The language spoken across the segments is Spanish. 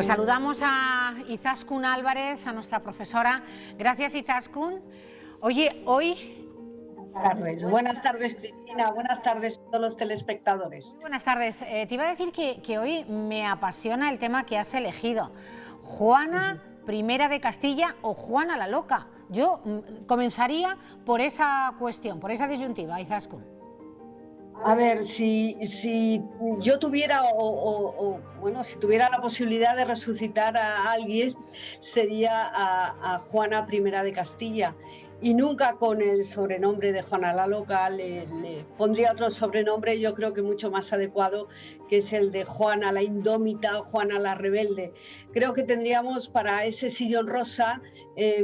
Pues saludamos a Izaskun Álvarez, a nuestra profesora. Gracias, Izaskun. Oye, hoy... Buenas tardes, Cristina. Buenas tardes a todos los telespectadores. Buenas tardes. Te iba a decir que hoy me apasiona el tema que has elegido. Juana I de Castilla o Juana la Loca. Yo comenzaría por esa cuestión, por esa disyuntiva, Izaskun. A ver, si yo tuviera, bueno, si tuviera la posibilidad de resucitar a alguien, sería a Juana I de Castilla. Y nunca con el sobrenombre de Juana la Loca, le pondría otro sobrenombre, yo creo que mucho más adecuado, que es el de Juana la Indómita o Juana la Rebelde. Creo que tendríamos para ese sillón rosa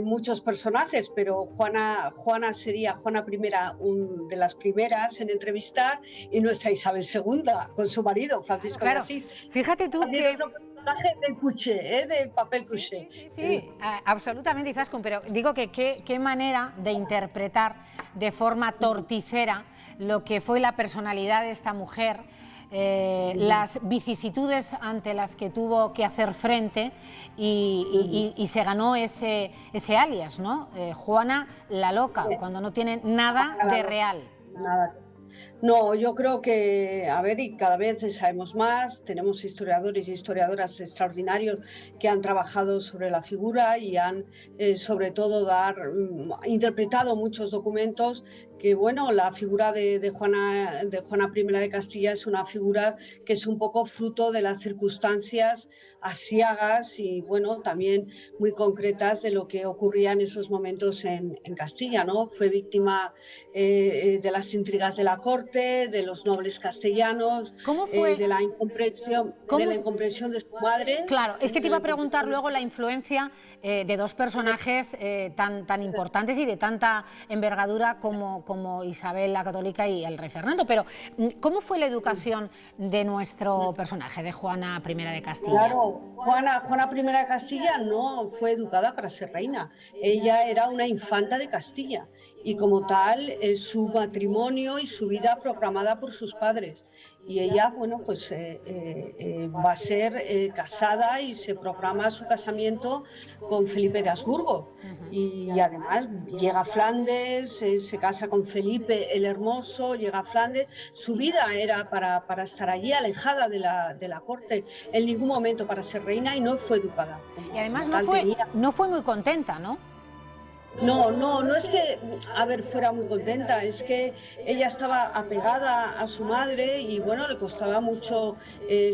muchos personajes, pero Juana sería Juana I, de las primeras en entrevistar, y nuestra Isabel II, con su marido, Francisco de Asís. Fíjate tú que... otro personaje del cuché, del papel cuché. Sí, absolutamente, Izaskun, pero digo que qué manera de interpretar de forma torticera lo que fue la personalidad de esta mujer, las vicisitudes ante las que tuvo que hacer frente y se ganó ese alias, ¿no? Juana la Loca, cuando no tiene nada de real. Nada. No, yo creo que, a ver, y cada vez sabemos más, tenemos historiadores y historiadoras extraordinarios que han trabajado sobre la figura y han, sobre todo, interpretado muchos documentos que, bueno, la figura de Juana I de Castilla es una figura que es un poco fruto de las circunstancias aciagas y, bueno, también muy concretas de lo que ocurría en esos momentos en Castilla, ¿no? Fue víctima de las intrigas de la corte, de los nobles castellanos, de la incomprensión de su madre. Claro, es que te iba a preguntar luego la influencia de dos personajes tan importantes y de tanta envergadura como Isabel la Católica y el rey Fernando, pero ¿cómo fue la educación de nuestro personaje, de Juana I de Castilla? Claro, Juana I de Castilla no fue educada para ser reina, ella era una infanta de Castilla y como tal su matrimonio y su vida programada por sus padres. Y ella, bueno, pues va a ser casada y se programa su casamiento con Felipe de Habsburgo. Y además llega a Flandes, se casa con Felipe el Hermoso, llega a Flandes. Su vida era para estar allí, alejada de la corte, en ningún momento para ser reina, y no fue educada. Y además no fue muy contenta, ¿no? No es que, a ver, fuera muy contenta, es que ella estaba apegada a su madre y, bueno, le costaba mucho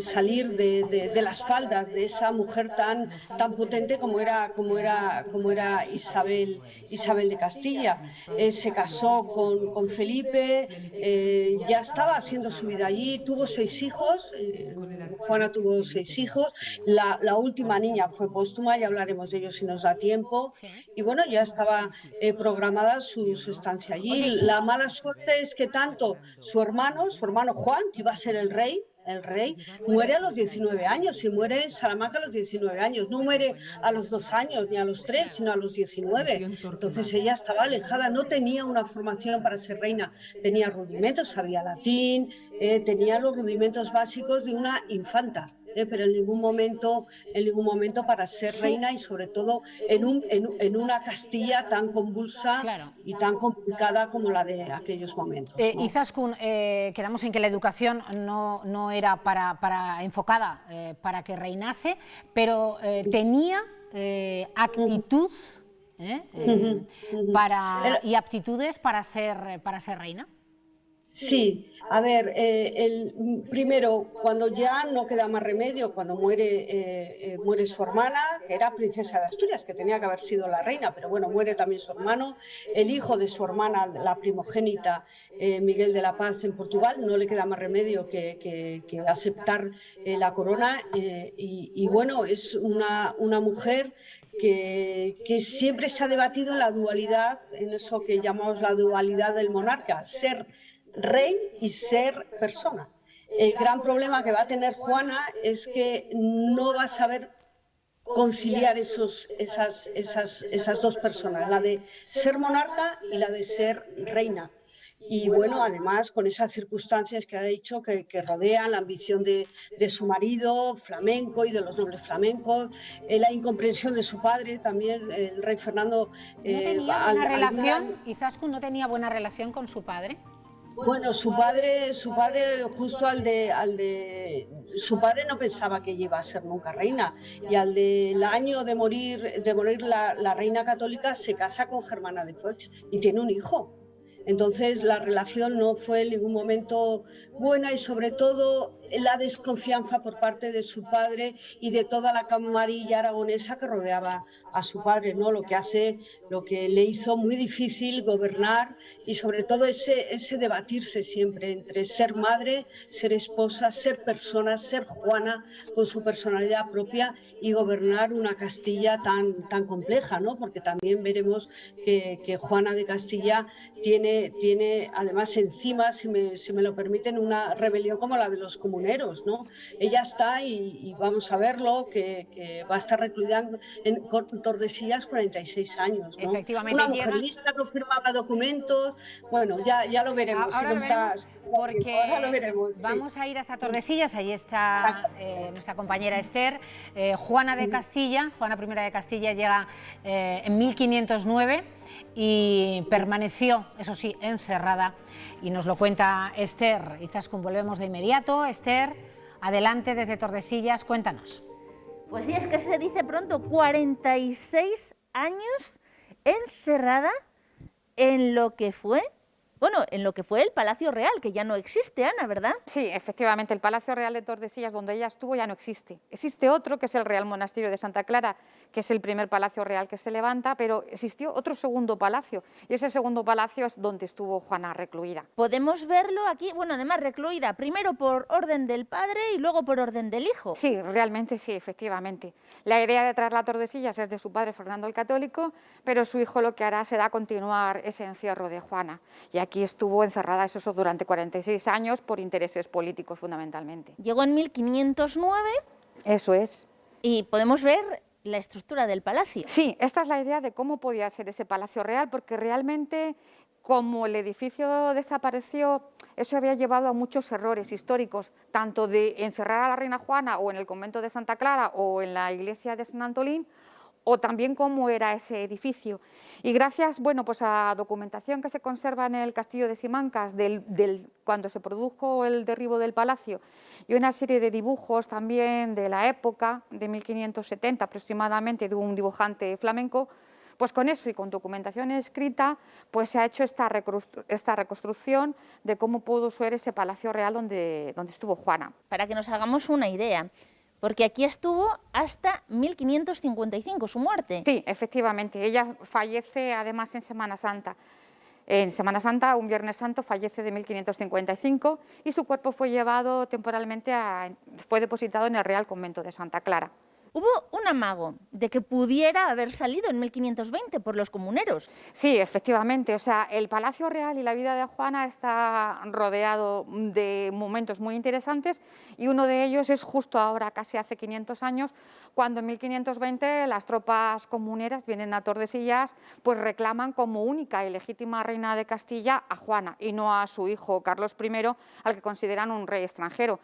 salir de las faldas de esa mujer tan potente como era Isabel de Castilla. Se casó con Felipe, ya estaba haciendo su vida allí, tuvo 6 hijos, Juana tuvo 6 hijos, la última niña fue póstuma, ya hablaremos de ello si nos da tiempo, y bueno, ya estaba programada su estancia allí. La mala suerte es que tanto su hermano Juan, que iba a ser el rey, muere a los 19 años y muere en Salamanca a los 19 años. No muere a los 2 años ni a los 3, sino a los 19. Entonces ella estaba alejada, no tenía una formación para ser reina. Tenía rudimentos, sabía latín, tenía los rudimentos básicos de una infanta. Pero en ningún momento para ser reina, y sobre todo en una Castilla tan convulsa, claro, y tan complicada como la de aquellos momentos, ¿no? Izaskun, quedamos en que la educación no era enfocada para que reinase, pero tenía actitud y aptitudes para ser reina. Sí, a ver, primero, cuando ya no queda más remedio, cuando muere su hermana, que era princesa de Asturias, que tenía que haber sido la reina, pero bueno, muere también su hermano, el hijo de su hermana, la primogénita, Miguel de la Paz, en Portugal, no le queda más remedio que aceptar la corona, y bueno, es una mujer que siempre se ha debatido en la dualidad, en eso que llamamos la dualidad del monarca, ser rey y ser persona. El gran problema que va a tener Juana es que no va a saber conciliar esas dos personas, la de ser monarca y la de ser reina. y bueno, además con esas circunstancias que ha dicho que rodean la ambición de su marido flamenco y de los nobles flamencos, la incomprensión de su padre también, el rey Fernando. ¿No tenía buena relación? ¿Izaskun no tenía buena relación con su padre? Bueno, su padre justo su padre no pensaba que ella iba a ser nunca reina, y al del año de morir la reina católica se casa con Germana de Foix y tiene un hijo. Entonces la relación no fue en ningún momento buena, y sobre todo la desconfianza por parte de su padre y de toda la camarilla aragonesa que rodeaba a su padre, ¿no? Lo que le hizo muy difícil gobernar, y sobre todo ese debatirse siempre entre ser madre, ser esposa, ser persona, ser Juana con su personalidad propia, y gobernar una Castilla tan compleja, ¿no? Porque también veremos que Juana de Castilla tiene además encima, si me lo permiten, una rebelión como la de los comuneros, ¿no? Ella está, y vamos a verlo, que va a estar recluida en Tordesillas 46 años, ¿no? Efectivamente, Una mujer lista, no firmaba documentos. Bueno, ya lo veremos. Ahora lo veremos, porque ahora lo veremos, vamos a ir hasta Tordesillas. Allí está nuestra compañera Esther. Juana de Castilla, Juana I de Castilla llega en 1509 y permaneció, eso sí, encerrada, y nos lo cuenta Esther Izaskun. Volvemos de inmediato. Esther, adelante desde Tordesillas, cuéntanos. Pues sí, es que se dice pronto, 46 años encerrada en lo que fue el Palacio Real, que ya no existe, Ana, ¿verdad? Sí, efectivamente, el Palacio Real de Tordesillas, donde ella estuvo, ya no existe. Existe otro, que es el Real Monasterio de Santa Clara, que es el primer palacio real que se levanta, pero existió otro segundo palacio, y ese segundo palacio es donde estuvo Juana recluida. Podemos verlo aquí, bueno, además recluida, primero por orden del padre y luego por orden del hijo. Sí, realmente sí, efectivamente. La idea de traerla a Tordesillas es de su padre Fernando el Católico, pero su hijo lo que hará será continuar ese encierro de Juana. Y aquí estuvo encerrada, eso durante 46 años, por intereses políticos fundamentalmente. Llegó en 1509. Eso es. Y podemos ver la estructura del palacio. Sí, esta es la idea de cómo podía ser ese palacio real, porque realmente, como el edificio desapareció, eso había llevado a muchos errores históricos, tanto de encerrar a la reina Juana o en el convento de Santa Clara o en la iglesia de San Antolín, o también cómo era ese edificio. Y gracias, pues a documentación que se conserva en el castillo de Simancas cuando se produjo el derribo del palacio, y una serie de dibujos también de la época, de 1570 aproximadamente, de un dibujante flamenco, pues con eso y con documentación escrita, pues se ha hecho esta reconstrucción de cómo pudo ser ese palacio real donde estuvo Juana. Para que nos hagamos una idea, porque aquí estuvo hasta 1555, su muerte. Sí, efectivamente. Ella fallece además en Semana Santa. En Semana Santa, un Viernes Santo, fallece de 1555 y su cuerpo fue llevado temporalmente, fue depositado en el Real Convento de Santa Clara. Hubo un amago de que pudiera haber salido en 1520 por los comuneros. Sí, efectivamente. O sea, el Palacio Real y la vida de Juana está rodeado de momentos muy interesantes, y uno de ellos es justo ahora, casi hace 500 años, cuando en 1520 las tropas comuneras vienen a Tordesillas, pues reclaman como única y legítima reina de Castilla a Juana y no a su hijo Carlos I, al que consideran un rey extranjero.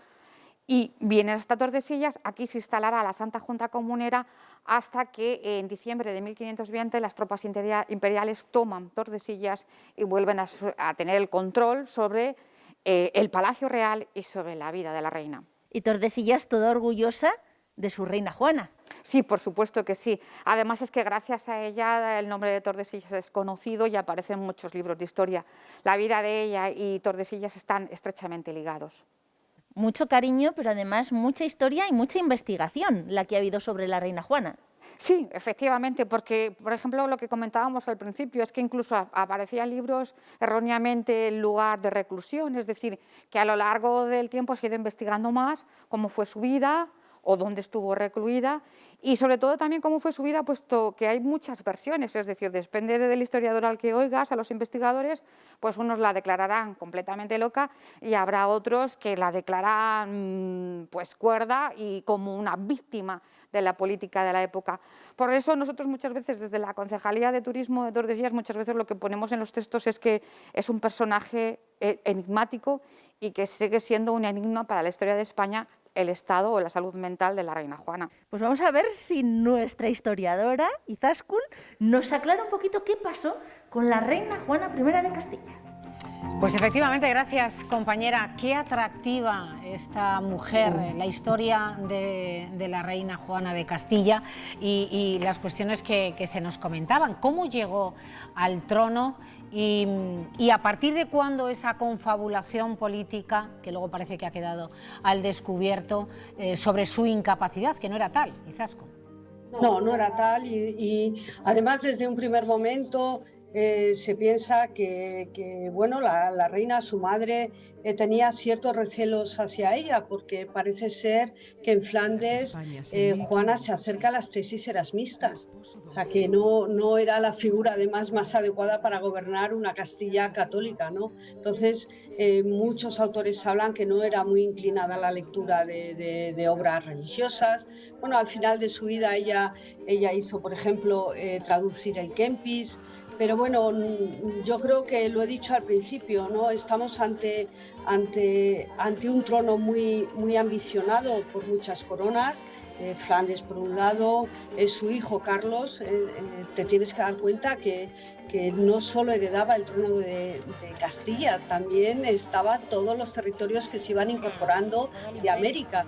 Y vienen hasta Tordesillas, aquí se instalará la Santa Junta Comunera hasta que en diciembre de 1520 las tropas imperiales toman Tordesillas y vuelven a tener el control sobre el Palacio Real y sobre la vida de la reina. Y Tordesillas toda orgullosa de su reina Juana. Sí, por supuesto que sí. Además es que gracias a ella el nombre de Tordesillas es conocido y aparece en muchos libros de historia. La vida de ella y Tordesillas están estrechamente ligados. Mucho cariño, pero además mucha historia y mucha investigación la que ha habido sobre la reina Juana. Sí, efectivamente, porque, por ejemplo, lo que comentábamos al principio es que incluso aparecían libros erróneamente en lugar de reclusión, es decir, que a lo largo del tiempo se ha ido investigando más cómo fue su vida o dónde estuvo recluida, Y sobre todo también cómo fue su vida, puesto que hay muchas versiones, es decir, depende del historiador al que oigas, a los investigadores, pues unos la declararán completamente loca y habrá otros que la declaran pues cuerda y como una víctima de la política de la época. Por eso nosotros muchas veces desde la Concejalía de Turismo de Tordesillas muchas veces lo que ponemos en los textos es que es un personaje enigmático y que sigue siendo un enigma para la historia de España el estado o la salud mental de la reina Juana. Pues vamos a ver si nuestra historiadora, Izaskun, nos aclara un poquito qué pasó con la reina Juana I de Castilla. Pues efectivamente, gracias compañera. Qué atractiva esta mujer, la historia de la reina Juana de Castilla y las cuestiones que se nos comentaban. ¿Cómo llegó al trono y a partir de cuándo esa confabulación política, que luego parece que ha quedado al descubierto, sobre su incapacidad, que no era tal, Izaskun? No, no era tal y además desde un primer momento se piensa que bueno, la reina, su madre, tenía ciertos recelos hacia ella, porque parece ser que en Flandes Juana se acerca a las tesis erasmistas, o sea que no era la figura además más adecuada para gobernar una Castilla católica, ¿no? Entonces muchos autores hablan que no era muy inclinada a la lectura de obras religiosas. Bueno, al final de su vida ella hizo, por ejemplo, traducir el Kempis. Pero bueno, yo creo que lo he dicho al principio, ¿no? Estamos ante un trono muy ambicionado por muchas coronas. Flandes por un lado, su hijo Carlos, te tienes que dar cuenta que no solo heredaba el trono de Castilla, también estaban todos los territorios que se iban incorporando de América.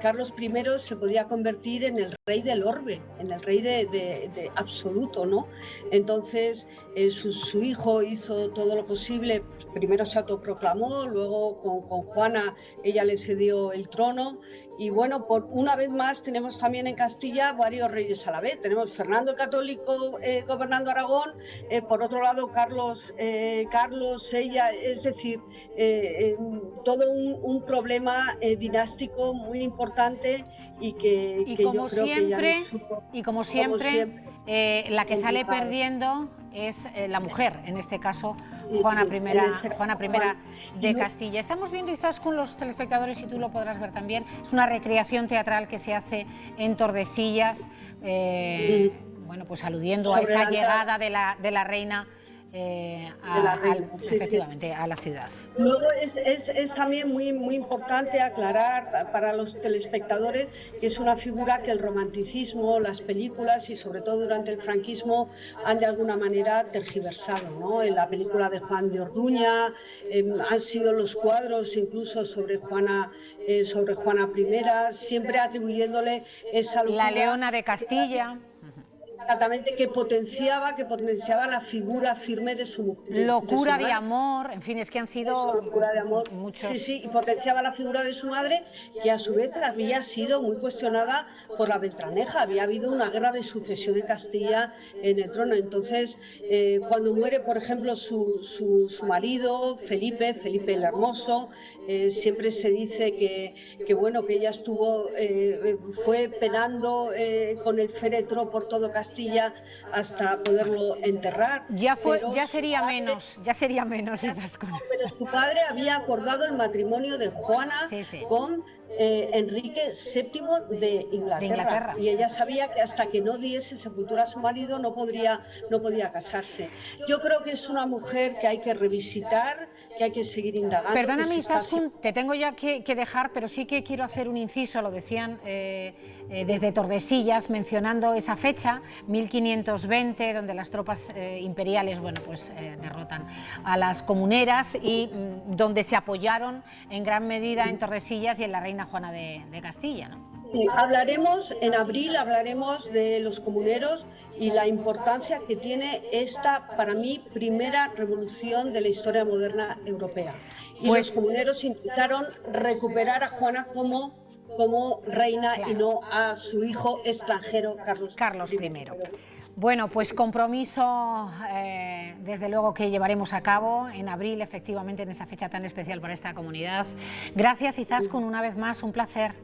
Carlos I se podía convertir en el rey del orbe, en el rey de absoluto, ¿no? Entonces su hijo hizo todo lo posible, primero se autoproclamó, luego con Juana ella le cedió el trono y bueno, por una vez más tenemos también en Castilla varios reyes a la vez. Tenemos Fernando el Católico gobernando Aragón, por otro lado Carlos, ella, es decir, todo un problema dinástico muy importante y que como yo creo siempre, que ya no supo, y como siempre la que sale perdiendo es la mujer, en este caso Juana I de Castilla. Estamos viendo, Izaskun, los telespectadores, y tú lo podrás ver también, es una recreación teatral que se hace en Tordesillas, bueno, pues aludiendo a esa llegada de la reina efectivamente, a la ciudad. Luego es también muy importante aclarar para los telespectadores que es una figura que el romanticismo, las películas y sobre todo durante el franquismo han de alguna manera tergiversado, ¿no? En la película de Juan de Orduña han sido los cuadros incluso sobre Juana I, siempre atribuyéndole esa locura. La Leona de Castilla. Exactamente, que potenciaba la figura firme de su mujer. Locura de amor, en fin, es que han sido locura de amor. muchos. Sí, y potenciaba la figura de su madre, que a su vez había sido muy cuestionada por la Beltraneja. Había habido una guerra de sucesión en Castilla en el trono. Entonces, cuando muere, por ejemplo, su marido, Felipe el Hermoso, siempre se dice que bueno, que ella fue penando con el féretro por todo Castilla hasta poderlo enterrar. Ya sería menos, Izaskun. Pero su padre había acordado el matrimonio de Juana con Enrique VII de Inglaterra. Y ella sabía que hasta que no diese sepultura a su marido no podía casarse. Yo creo que es una mujer que hay que revisitar, que hay que seguir indagando. Perdóname, Izaskun, te tengo ya que dejar, pero sí que quiero hacer un inciso, lo decían desde Tordesillas, mencionando esa fecha, 1520, donde las tropas imperiales, bueno, pues derrotan a las comuneras y donde se apoyaron en gran medida en Tordesillas y en la reina Juana de Castilla, ¿no? Sí, en abril hablaremos de los comuneros y la importancia que tiene esta, para mí, primera revolución de la historia moderna europea. Y los comuneros intentaron recuperar a Juana como reina y no a su hijo extranjero, Carlos I. Bueno, pues compromiso, desde luego, que llevaremos a cabo en abril, efectivamente, en esa fecha tan especial para esta comunidad. Gracias, Izaskun, una vez más, un placer.